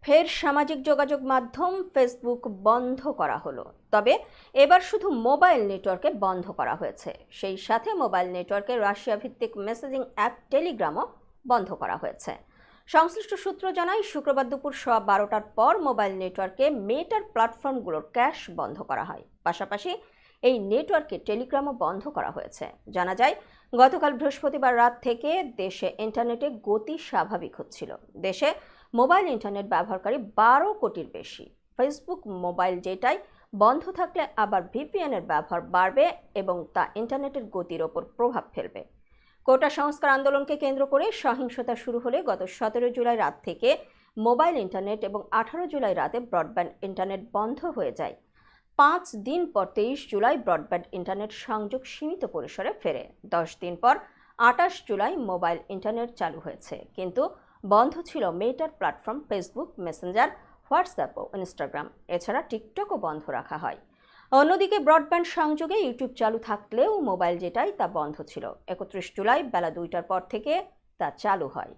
ফের সামাজিক যোগাযোগ মাধ্যম ফেসবুক বন্ধ করা হলো। তবে এবার শুধু মোবাইল নেটওয়ার্কে বন্ধ করা হয়েছে। সেই সাথে মোবাইল নেটওয়ার্কে রাশিয়া ভিত্তিক মেসেজিং অ্যাপ টেলিগ্রামও বন্ধ করা হয়েছে। সংশ্লিষ্ট সূত্র জানায়, শুক্রবার দুপুর 12টার পর মোবাইল নেটওয়ার্কে মেটার প্ল্যাটফর্মগুলোর ক্যাশ বন্ধ করা হয়। পাশাপাশি এই নেটওয়ার্কে টেলিগ্রামও বন্ধ করা হয়েছে। জানা যায়, গতকাল বৃহস্পতিবার রাত থেকে দেশে ইন্টারনেটে গতি স্বাভাবিক হচ্ছিল। দেশে মোবাইল ইন্টারনেট ব্যবহারকারী 12 কোটির বেশি। ফেসবুক মোবাইল ডেটায় বন্ধ থাকলে আবার ভিপিএন এর ব্যবহার বাড়বে এবং তা ইন্টারনেটের গতির ওপর প্রভাব ফেলবে। কোটা সংস্কার আন্দোলনকে কেন্দ্র করে সহিংসতা শুরু হলে গত 17 জুলাই রাত থেকে মোবাইল ইন্টারনেট এবং 18 জুলাই রাতে ব্রডব্যান্ড ইন্টারনেট বন্ধ হয়ে যায়। 5 দিন পর 23 জুলাই ব্রডব্যান্ড ইন্টারনেট সংযোগ সীমিত পরিসরে ফেরে। 10 দিন পর 28 জুলাই মোবাইল ইন্টারনেট চালু হয়েছে, কিন্তু বন্ধ ছিল মেটার প্ল্যাটফর্ম ফেসবুক, মেসেঞ্জার, হোয়াটসঅ্যাপ ও ইনস্টাগ্রাম। এছাড়া টিকটকও বন্ধ রাখা হয়। অন্যদিকে ব্রডব্যান্ড সংযোগে ইউটিউব চালু থাকলেও মোবাইল যেটাই তা বন্ধ ছিল। 31 জুলাই বেলা 2টার পর থেকে তা চালু হয়।